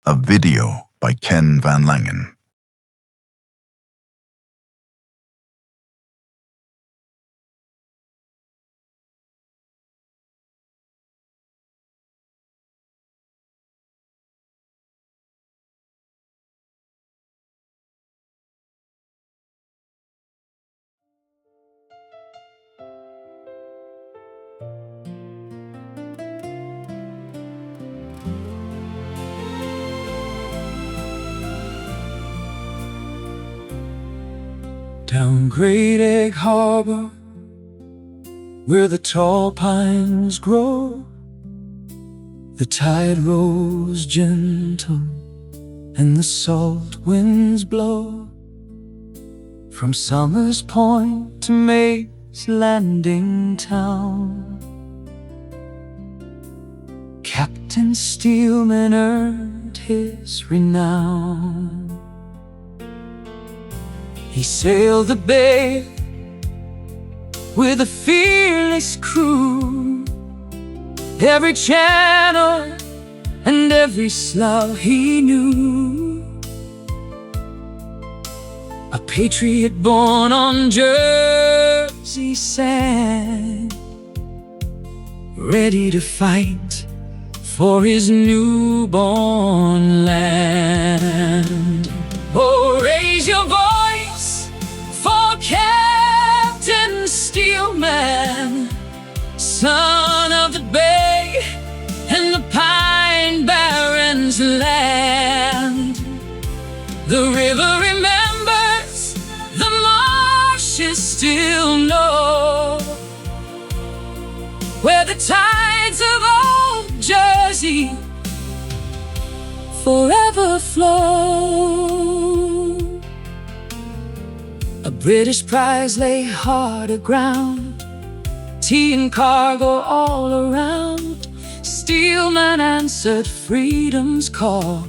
A video by Ken Van Langen. Down Great Egg Harbor, where the tall pines grow, the tide rolls gentle and the salt winds blow. From Summer's Point to May's Landing town, Captain Steelman earned his renown. He sailed the bay with a fearless crew. Every channel and every slough he knew. A patriot born on Jersey sand, ready to fight for his newborn land. Oh, raise your voice for Captain Steelman, son of the bay and the Pine Barrens land. The river remembers, the marshes still know, where the tides of old Jersey forever flow. A British prize lay hard aground, tea and cargo all around. Steelman answered freedom's call,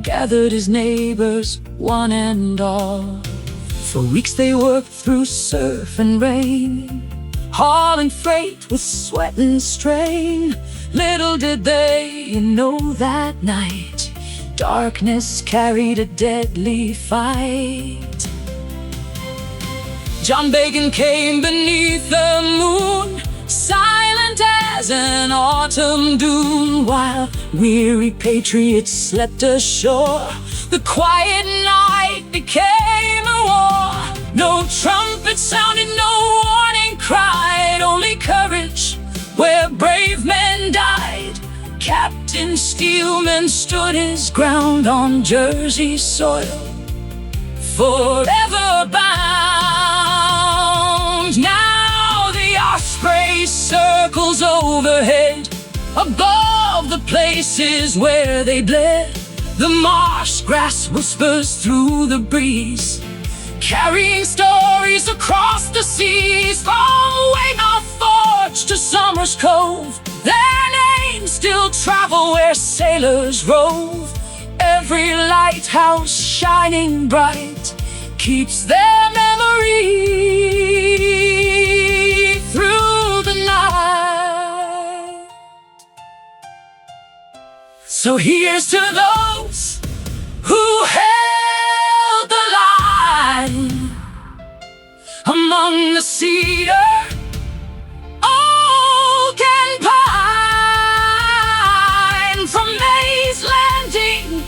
gathered his neighbors one and all. For weeks they worked through surf and rain, hauling freight with sweat and strain. Little did they know that night, darkness carried a deadly fight. John Bacon came beneath the moon, silent as an autumn dune, while weary patriots slept ashore. The quiet night became a war. No trumpet sounded, no warning cried, only courage where brave men died. Captain Steelman stood his ground on Jersey soil, forever bound. Now the osprey circles overhead, above the places where they bled. The marsh grass whispers through the breeze, carrying stories across the seas. From Weymouth Forge to Summers Cove, their names still travel where sailors rove. Every lighthouse shining bright keeps their memory through the night. So here's to those who held the line among the cedar, oak and pine, from May's Landing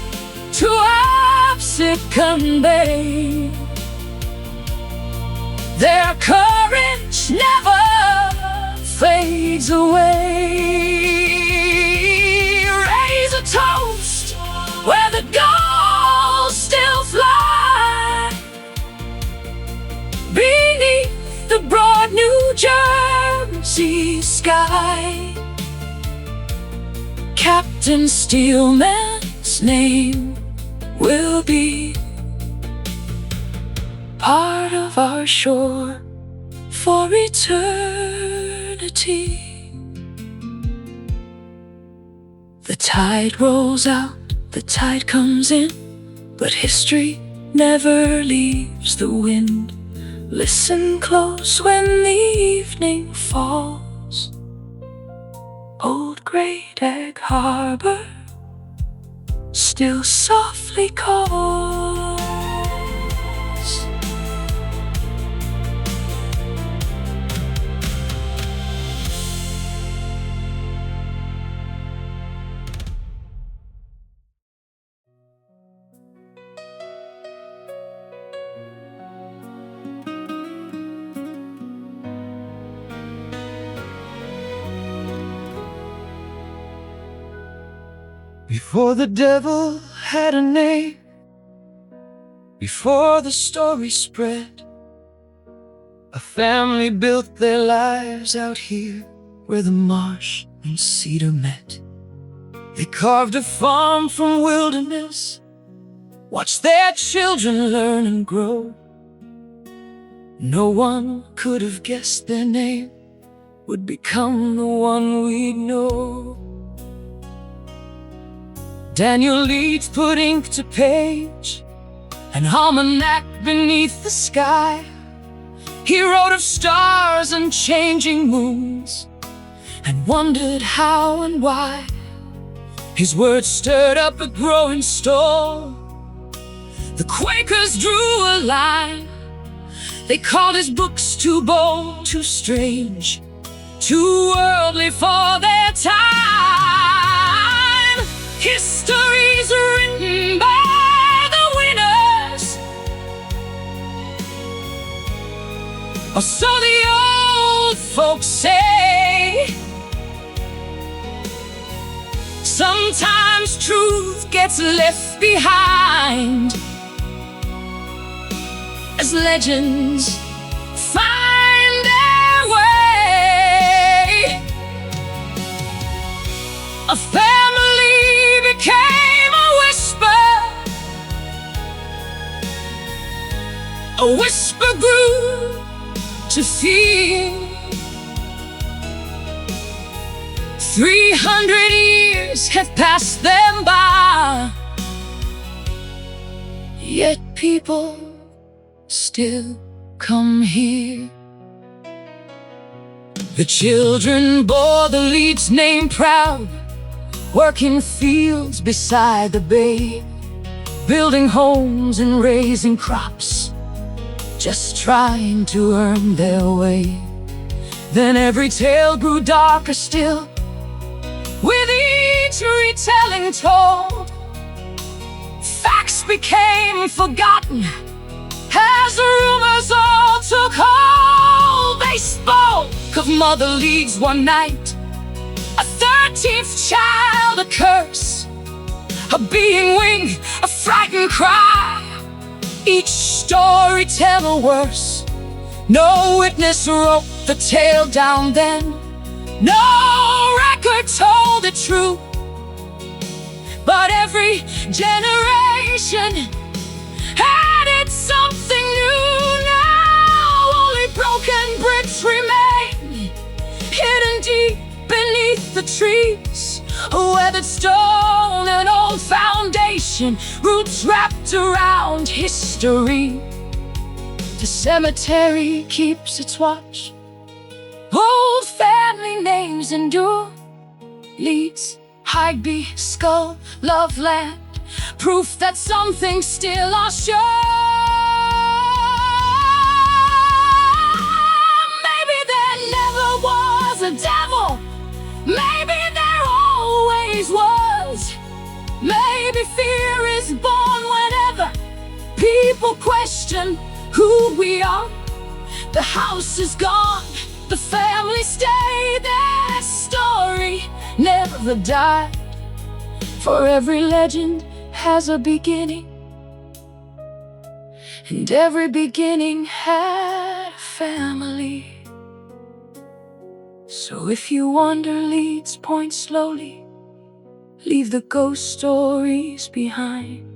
to Absecon Bay. Their courage never fades away. Raise a toast where the gulls still fly, beneath the broad New Jersey sky. Captain Steelman's name will be part of our shore for eternity. The tide rolls out, the tide comes in, but history never leaves the wind. Listen close when the evening falls. Old Great Egg Harbor, still softly calls. Before the devil had a name, before the story spread, a family built their lives out here where the marsh and cedar met. They carved a farm from wilderness, watched their children learn and grow. No one could have guessed their name would become the one we know. Daniel Leeds put ink to page, an almanac beneath the sky. He wrote of stars and changing moons, and wondered how and why. His words stirred up a growing storm. The Quakers drew a line. They called his books too bold, too strange, too worldly for their time. History's written by the winners, or so the old folks say. Sometimes truth gets left behind as legends find their way. A family became a whisper grew to fear. 300 years have passed them by, yet people still come here. The children bore the Leeds name proud, working fields beside the bay, building homes and raising crops, just trying to earn their way. Then every tale grew darker still, with each retelling told. Facts became forgotten as the rumors all took hold. They spoke of Mother Leeds one night, a 13th child, a curse, a being wing, a frightened cry. Each storyteller worse. No witness wrote the tale down then, no record told it true. But every generation added something new. Now only broken bricks remain, hidden deep beneath the trees. A weathered stone, an old foundation, roots wrapped around history. The cemetery keeps its watch, old family names endure. Leeds, Hagerthy, Skull, Loveland, proof that some things still are sure. Maybe there never was a devil, maybe there always was. Maybe fear is born whenever people question who we are. The house is gone, the family stay, their story never died. For every legend has a beginning, and every beginning had a family. So if you wander Leeds, point slowly, leave the ghost stories behind.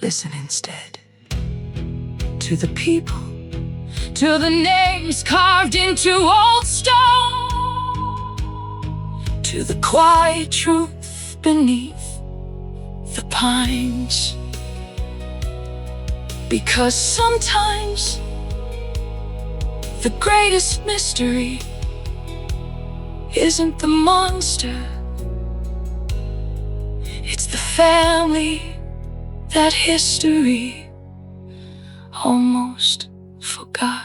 Listen instead to the people, to the names carved into old stone, to the quiet truth beneath the pines. Because sometimes the greatest mystery isn't the monster, family that history almost forgot.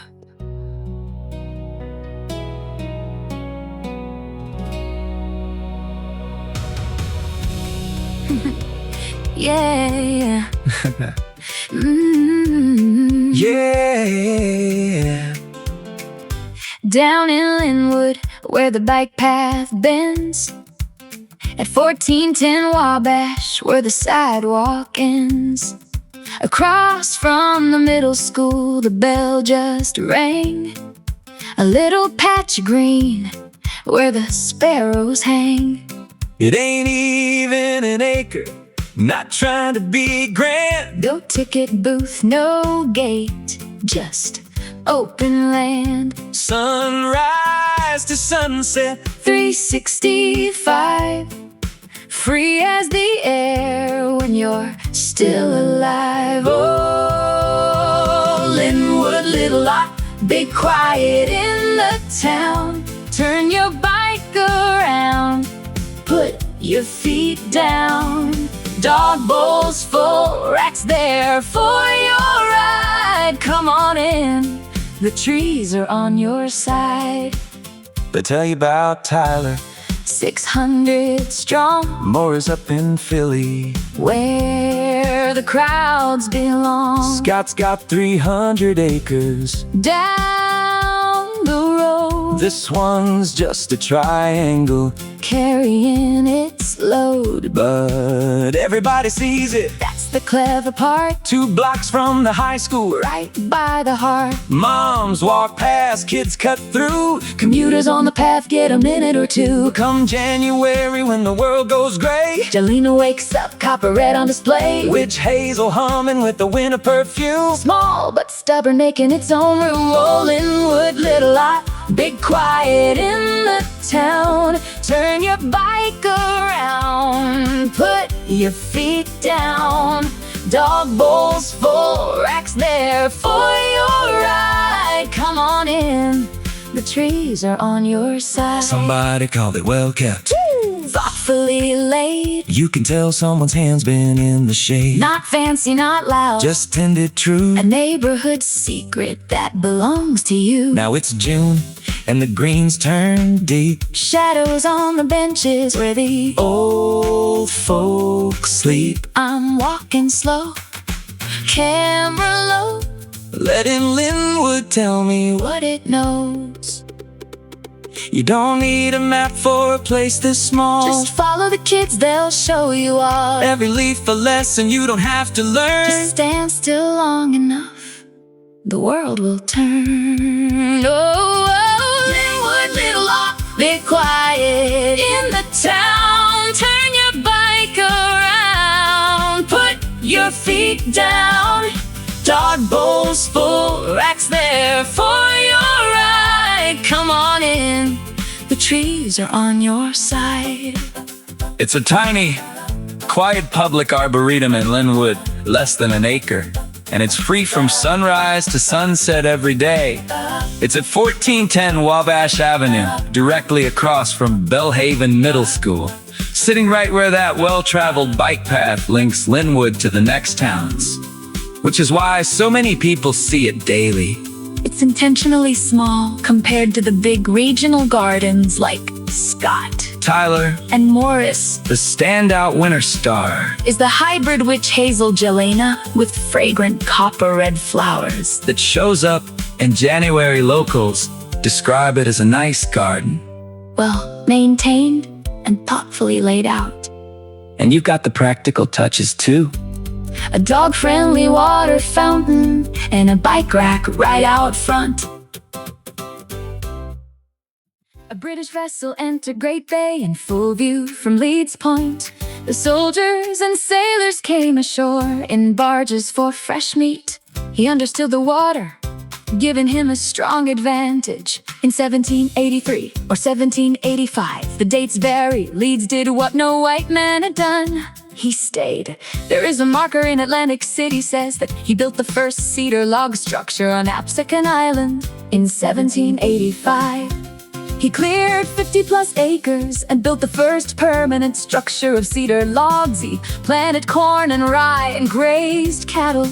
Yeah. Yeah. Down in Linwood, where the bike path bends, at 1410 Wabash, where the sidewalk ends. Across from the middle school, the bell just rang. A little patch of green, where the sparrows hang. It ain't even an acre, not trying to be grand. No ticket booth, no gate, just open land. Sunrise to sunset, 365, free as the air when you're still alive. Oh, Linwood, little lot, big quiet in the town. Turn your bike around, put your feet down. Dog bowls full, racks there for your ride. Come on in, the trees are on your side. they tell you about Tyler. 600 strong, More is up in Philly. where the crowds belong. Scott's got 300 acres. Down the road, This one's just a triangle, carrying its load. but everybody sees it. That's the clever part, 2 blocks from the high school. right by the heart. Moms walk past, kids cut through. Commuters on the path get a minute or two. Come January when the world goes gray, Jelena wakes up, copper red on display. witch hazel humming with the winter perfume. Small but stubborn, making its own room. Rolling wood, little lot, big quiet in the town. Turn your bike around, put your feet down. Dog bowls full, racks there for your ride. Come on in, the trees are on your side. Somebody called it well kept. Thoughtfully laid, You can tell someone's hand's been in the shade. not fancy, not loud, Just tended true. a neighborhood secret that belongs to you. Now it's June and the greens turn deep. Shadows on the benches where the Old folks sleep. I'm walking slow, camera low, Letting Linwood tell me what it knows. you don't need a map for a place this small. Just follow the kids, they'll show you all. Every leaf a lesson you don't have to learn. Just stand still long enough, the world will turn. Oh, Linwood, little lot, be quiet in the town. Turn your bike around, put your feet down. Dog bowls full, racks there for your ride. Come on in, the trees are on your side. It's a tiny, quiet public arboretum in Linwood, less than an acre. And it's free from sunrise to sunset every day. It's at 1410 Wabash Avenue, directly across from Bellhaven Middle School, sitting right where that well-traveled bike path links Linwood to the next towns, which is why so many people see it daily. It's intentionally small compared to the big regional gardens like Scott Tyler, and Morris, the standout winter star is the hybrid witch hazel Jelena with fragrant copper red flowers. that shows up, and January locals describe it as a nice garden. Well maintained and thoughtfully laid out. And you've got the practical touches too. A dog-friendly water fountain and a bike rack right out front. A British vessel entered Great Bay in full view from Leeds Point. The soldiers and sailors came ashore in barges for fresh meat. He understood the water, giving him a strong advantage. In 1783 or 1785, the dates vary. Leeds did what no white man had done. He stayed. There is a marker in Atlantic City says that he built the first cedar log structure on Absecon Island in 1785. He cleared 50+ acres and built the first permanent structure of cedar logs. He planted corn and rye and grazed cattle.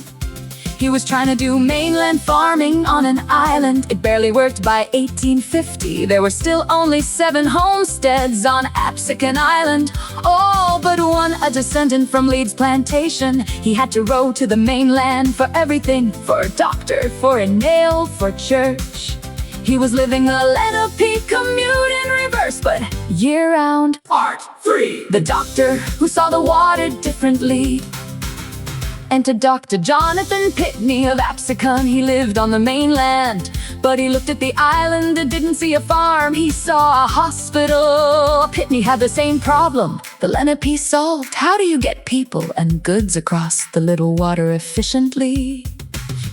He was trying to do mainland farming on an island. It barely worked by 1850. There were still only 7 homesteads on Absecon Island. All but one a descendant from Leeds plantation. He had to row to the mainland for everything, for a doctor, for a nail, for church. He was living a Lenape commute in reverse, but year-round. Part 3. The doctor who saw the water differently. Enter Dr. Jonathan Pitney of Absecon. He lived on the mainland, but he looked at the island and didn't see a farm. He saw a hospital. Pitney had the same problem the Lenape solved. How do you get people and goods across the little water efficiently?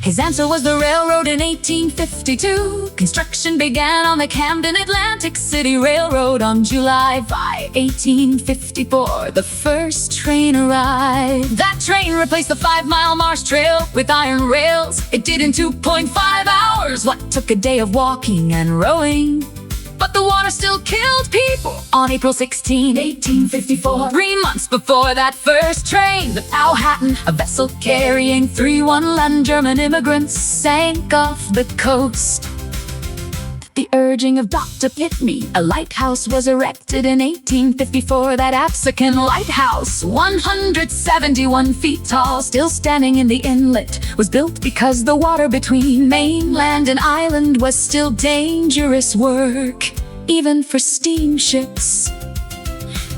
His answer was the railroad in 1852. Construction began on the Camden Atlantic City Railroad on July 5, 1854. The first train arrived. That train replaced the 5-mile marsh trail with iron rails. It did in 2.5 hours what took a day of walking and rowing. But the water still killed people. On April 16, 1854, 3 months before that first train, the Powhatan, a vessel carrying 3 Woodland German immigrants, sank off the coast. At the urging of Dr. Pitney, a lighthouse was erected in 1854. That Absecon lighthouse, 171 feet tall, still standing in the inlet, was built because the water between mainland and island was still dangerous work, even for steamships.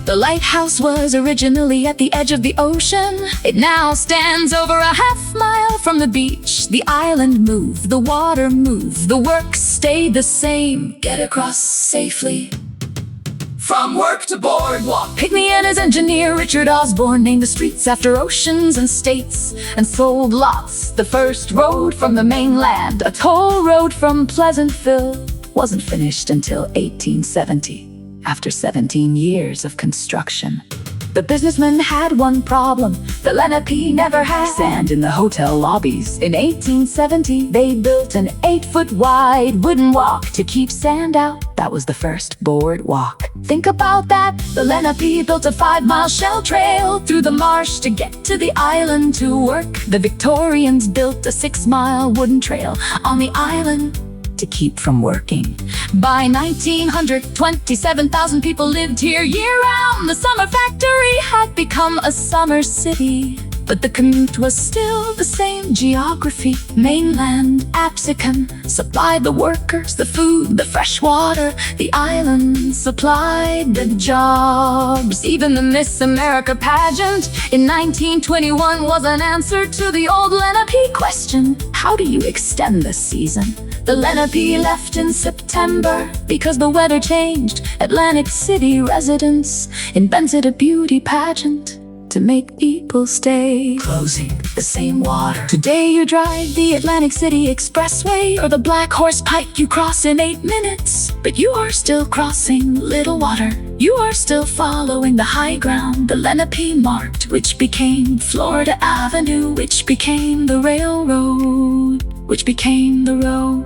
The lighthouse was originally at the edge of the ocean. It now stands over a half-mile from the beach. The island moved, the water moved, the work stayed the same. Get across safely. From work to boardwalk. Pitney and his engineer Richard Osborne named the streets after oceans and states, and sold lots. The first road from the mainland, a toll road from Pleasantville, wasn't finished until 1870. After 17 years of construction. The businessmen had one problem the Lenape never had: sand in the hotel lobbies. In 1870, they built an 8-foot wide wooden walk to keep sand out. That was the first boardwalk. Think about that. The Lenape built a 5-mile shell trail through the marsh to get to the island to work. The Victorians built a 6-mile wooden trail on the island to keep from working. By 1900, 27,000 people lived here year-round. The summer factory had become a summer city, but the commute was still the same geography. Mainland Absecon supplied the workers, the food, the fresh water. The island supplied the jobs. Even the Miss America pageant in 1921 was an answer to the old Lenape question: how do you extend the season? The Lenape left in September because the weather changed. Atlantic City residents invented a beauty pageant to make people stay. Closing the same water. Today you drive the Atlantic City Expressway or the Black Horse Pike. You cross in 8 minutes, but you are still crossing little water. You are still following the high ground. The Lenape marked, which became Florida Avenue, which became the railroad, which became the road.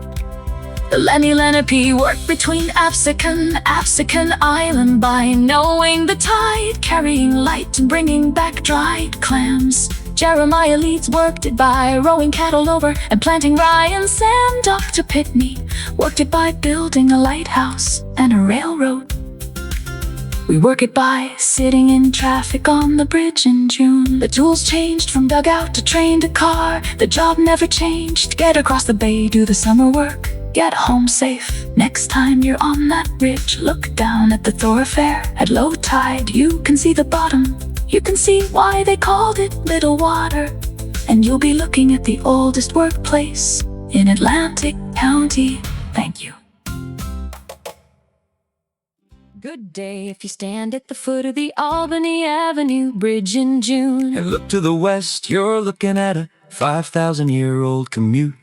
The Lenape worked between Absecon Island by knowing the tide, carrying light and bringing back dried clams. Jeremiah Leeds worked it by rowing cattle over and planting rye and sand. Dr. Pitney worked it by building a lighthouse and a railroad. We work it by sitting in traffic on the bridge in June. The tools changed from dugout to train to car. The job never changed. Get across the bay, do the summer work, get home safe. Next time you're on that bridge, look down at the thoroughfare. At low tide, you can see the bottom. You can see why they called it Little Water. And you'll be looking at the oldest workplace in Atlantic County. Thank you. Good day if you stand at the foot of the Albany Avenue Bridge in June. And look to the west, you're looking at a 5,000-year-old commute.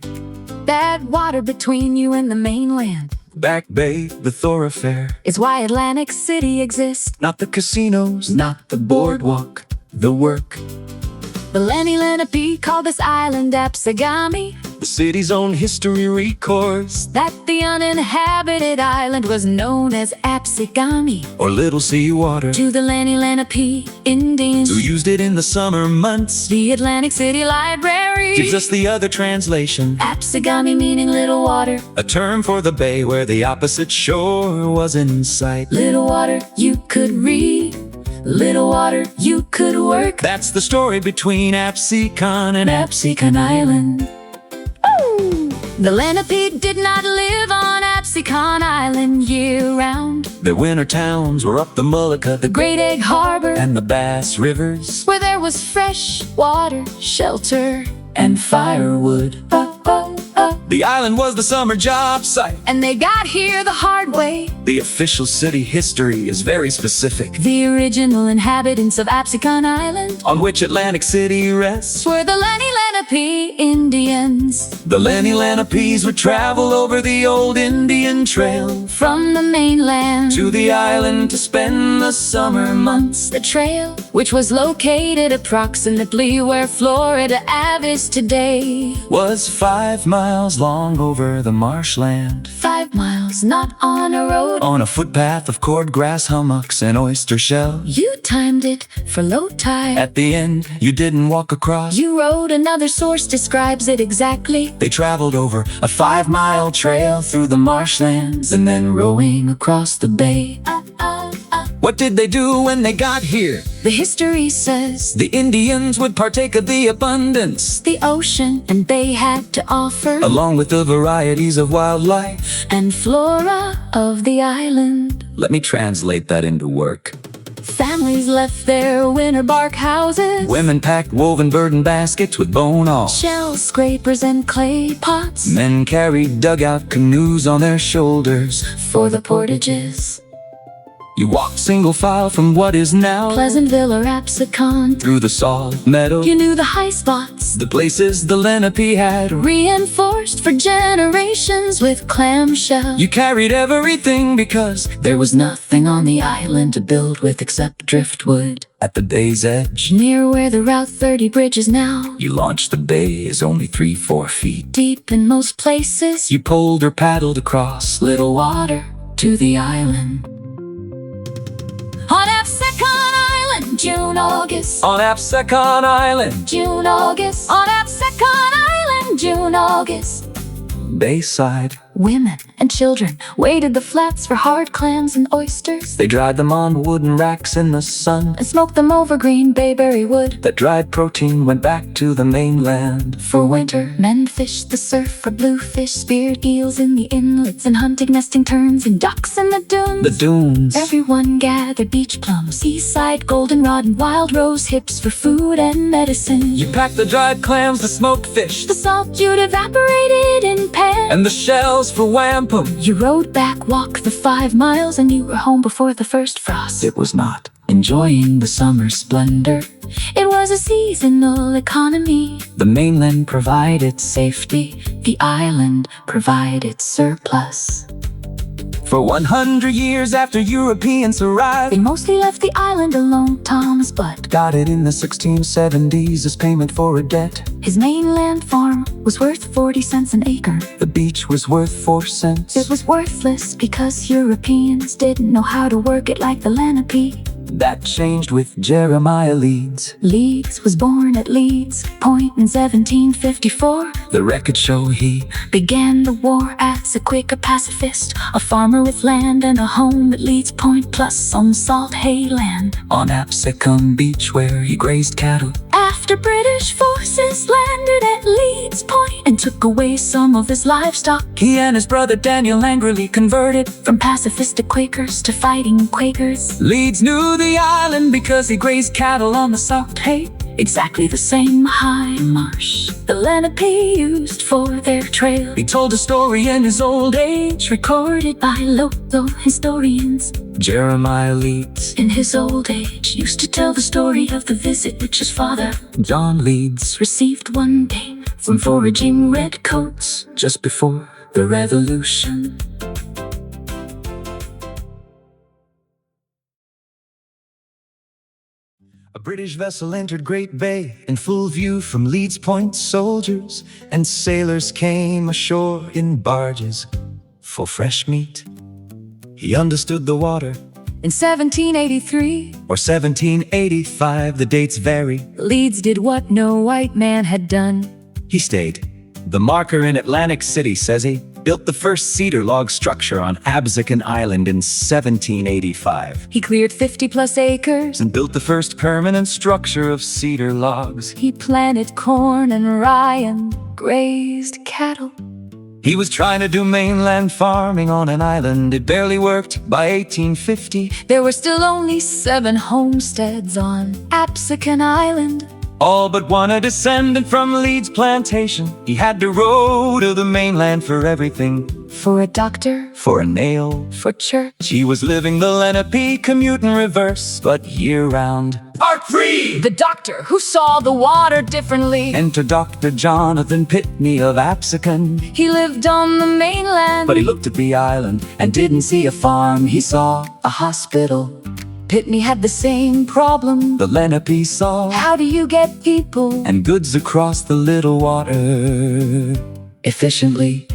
That water between you and the mainland, Back Bay, the thoroughfare, is why Atlantic City exists. not the casinos, not the boardwalk, the work. The Lenape called this island Absegami. The city's own history records that the uninhabited island was known as Apsigami, or Little Seawater, to the Lenape Indians who used it in the summer months. The Atlantic City Library gives us the other translation, Apsigami meaning little water, a term for the bay where the opposite shore was in sight. Little water you could read, little water you could work. That's the story between Apsicon and Apsicon Island. The Lenape did not live on Apsicon Island year-round. Their winter towns were up the Mullica, the Great Egg Harbor, and the Bass Rivers, where there was fresh water, shelter, and firewood. The island was the summer job site, and they got here the hard way. The official city history is very specific. The original inhabitants of Apsicon Island, on which Atlantic City rests, were the Lenape Indians. The Lenapes would travel over the old Indian Trail from the mainland to the island to spend the summer months. The trail, which was located approximately where Florida Ave is today, was 5 miles long over the marshland. 5 miles, not on a road, on a footpath of cord grass hummocks and oyster shell. You timed it for low tide. At the end, you didn't walk across, you rode. Another source describes it exactly. They traveled over a 5-mile trail through the marshlands and then rowing across the bay. What did they do when they got here? The history says the Indians would partake of the abundance the ocean and bay had to offer, along with the varieties of wildlife and flora of the island. Let me translate that into work. Families left their winter bark houses. Women packed woven burden baskets with bone awl, shell scrapers and clay pots. Men carried dugout canoes on their shoulders for the portages. You walked single file from what is now Pleasantville or Apsicon through the salt meadow. You knew the high spots, the places the Lenape had reinforced for generations with clamshell. You carried everything because there was nothing on the island to build with except driftwood. At the bay's edge, near where the Route 30 bridge is now, you launched. The bay is only 3-4 feet deep in most places. You poled or paddled across little water to the island. On Apsicon Island, June, August. On Apsicon Island, June, August. On Apsicon Island, June, August. Bayside, women and children waded the flats for hard clams and oysters. They dried them on wooden racks in the sun and smoked them over green bayberry wood. That dried protein went back to the mainland for winter. Men fished the surf for bluefish, speared eels in the inlets, and hunted nesting terns and ducks in the dunes. The dunes. Everyone gathered beach plums, seaside goldenrod, and wild rose hips for food and medicine. You packed the dried clams, the smoked fish, the salt you'd evaporated in pan, and the shells for wampum. You rode back, walked the 5 miles, and you were home before the first frost. It was not enjoying the summer splendor. It was a seasonal economy. The mainland provided safety, the island provided surplus. For 100 years after Europeans arrived, they mostly left the island alone. Thomas Butt got it in the 1670s as payment for a debt. His mainland farm was worth 40 cents an acre. The beach was worth 4 cents. It was worthless because Europeans didn't know how to work it like the Lenape. That changed with Jeremiah Leeds. Leeds was born at Leeds Point in 1754. The records show he began the war as a Quaker pacifist, a farmer with land and a home at Leeds Point, plus some salt hay land on Apsicon Beach where he grazed cattle. After British forces landed at Leeds Point and took away some of his livestock, he and his brother Daniel angrily converted from pacifistic Quakers to fighting Quakers. Leeds knew the island because he grazed cattle on the soft hay, exactly the same high marsh the Lenape used for their trail. He told a story in his old age, recorded by local historians. Jeremiah Leeds, in his old age, used to tell the story of the visit which his father, John Leeds, received one day from foraging redcoats just before the Revolution. British vessel entered Great Bay. In full view from Leeds Point, soldiers and sailors came ashore in barges for fresh meat. He understood the water. In 1783 Or 1785, the dates vary. Leeds did what no white man had done. He stayed. The marker in Atlantic City, says he, built the first cedar log structure on Absecon Island in 1785. He cleared 50+ acres. And built the first permanent structure of cedar logs. He planted corn and rye and grazed cattle. He was trying to do mainland farming on an island. It barely worked. By 1850, There were still only 7 homesteads on Absecon Island. all but one a descendant from Leeds plantation. He had to row to the mainland for everything. For a doctor, For a nail, for church. he was living the Lenape commute in reverse, but year-round. Part 3! The doctor who saw the water differently. Enter Dr. Jonathan Pitney of Absecon. He lived on the mainland. But he looked at the island and didn't see a farm. He saw a hospital. Pitney had the same problem. the Lenape saw How do you get people and goods across the little water efficiently?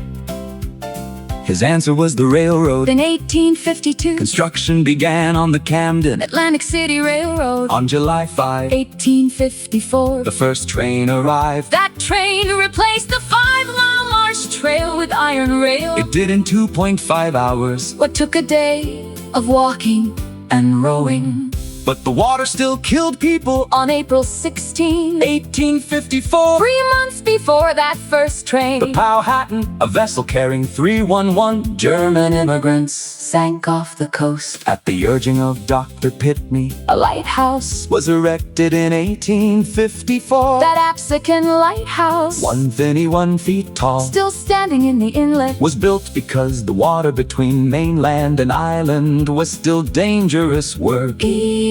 His answer was the railroad. In 1852, Construction began on the Camden. Atlantic City Railroad. On July 5, 1854, the first train arrived. that train replaced the 5-mile marsh trail with iron rail. It did in 2.5 hours. What took a day of walking and rowing. But the water still killed people. On April 16, 1854, 3 months before that first train, the Powhatan, a vessel carrying 311 German immigrants, sank off the coast. at the urging of Dr. Pitney, A lighthouse, was erected in 1854. that Absecon lighthouse, 151 feet tall, still standing in the inlet. was built because the water between mainland and island was still dangerous work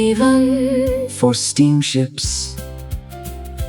Even for steamships.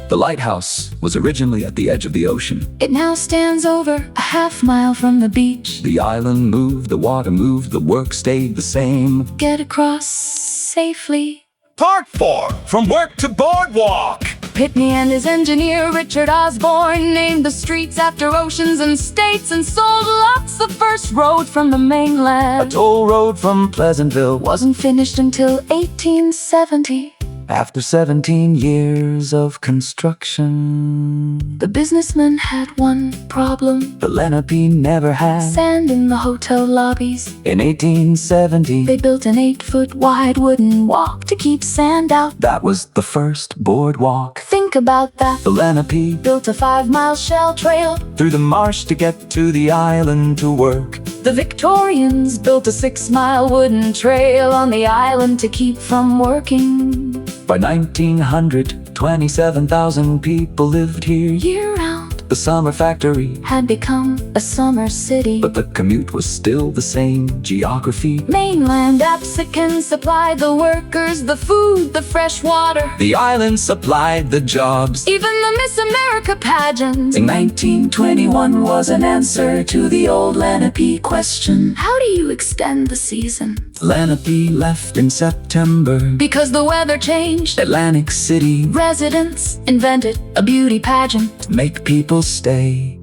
The lighthouse was originally at the edge of the ocean. it now stands over a half-mile from the beach. The island moved, the water moved, the work stayed the same. Get across safely. Part 4, From Work to Boardwalk. Pitney and his engineer Richard Osborne named the streets after oceans and states and sold lots. The first road from the A mainland toll road from Pleasantville wasn't finished until 1870. after 17 years of construction. The businessman had one problem: The Lenape never had. sand in the hotel lobbies. In 1870, They built an 8-foot wide wooden walk to keep sand out. that was the first boardwalk. Think about that. The Lenape Built a 5-mile shell trail. through the marsh to get to the island to work. The Victorians built a 6-mile wooden trail on the island to keep from working. By 1900, 27,000 people lived here. Year-round The summer factory, had become a summer city. but the commute was still the same. Geography, Mainland Absecon supplied the workers, the food, the fresh water. the island supplied the jobs. Even the Miss America pageant In 1921 was an answer to the old Lenape question. How do you extend the season? Lenape left in September. Because the weather changed. Atlantic City, Residents invented a beauty pageant. to make people stay.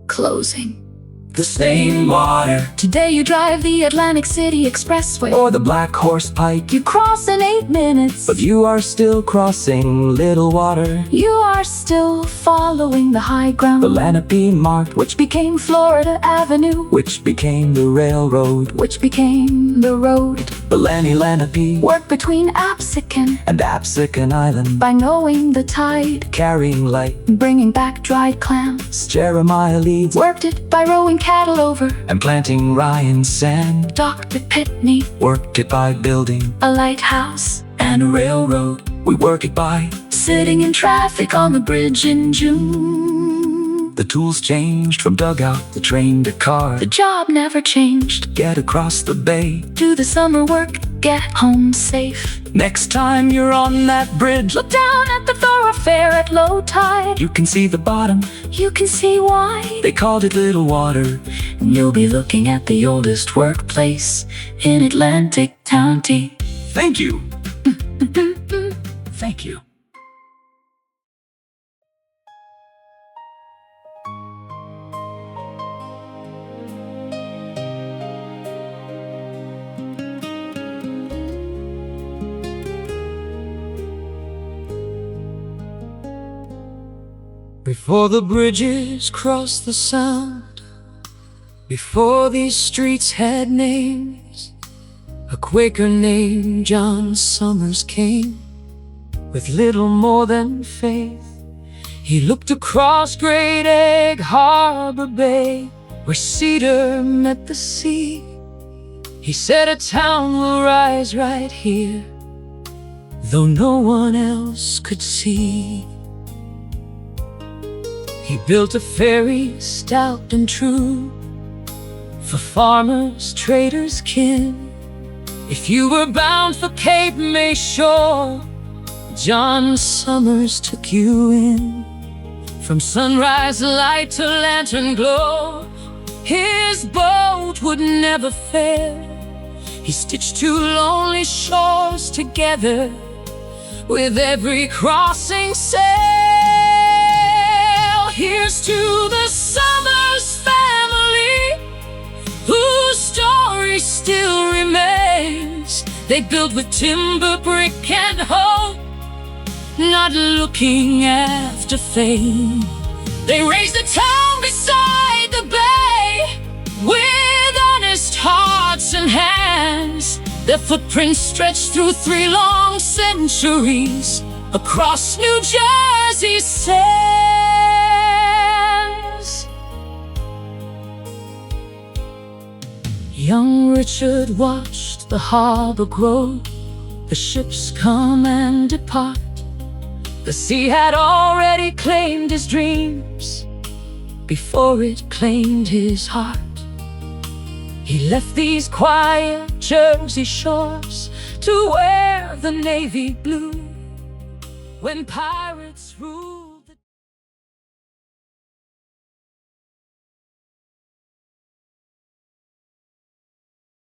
Closing. The same water, Today you drive the Atlantic City Expressway. or the Black Horse Pike. You cross in 8 minutes. But you are still crossing little water. You are still following the high ground. The Lenape marked, Which became Florida Avenue. which became the railroad. Which became the road. The Lenape Work between Absecon and Absecon Island, by knowing the tide. carrying light. Bringing back dried clams. Jeremiah Leeds Worked it by rowing cattle over. and planting rye and sand. Dr. Pitney, Worked it by building a lighthouse. and a railroad. We work it by Sitting in traffic on the bridge in June. the tools changed from dugout to train to car. The job never changed. Get across the bay. Do the summer work, get home safe. Next time you're on that bridge, Look down at the thoroughfare at low tide. you can see the bottom. You can see why. They called it Little Water. And you'll be looking at the oldest workplace in Atlantic County. Thank you. Thank you. Before the bridges crossed the Sound, before these streets had names, a Quaker named John Summers came with little more than faith. He looked across Great Egg Harbor Bay, where cedar met the sea. He said a town will rise right here, though no one else could see. He built a ferry stout and true for farmers, traders, kin. If you were bound for Cape May shore, John Summers took you in. From sunrise light to lantern glow, his boat would never fail. He stitched two lonely shores together with every crossing sail. Here's to the Summers family, whose story still remains. They built with timber, brick, and hope, not looking after fame. They raised a town beside the bay with honest hearts and hands. Their footprints stretched through 3 long centuries across New Jersey's sands. Young Richard watched the harbor grow, the ships come and depart. The sea had already claimed his dreams before it claimed his heart. He left these quiet Jersey shores to wear the navy blue when pirates ruled.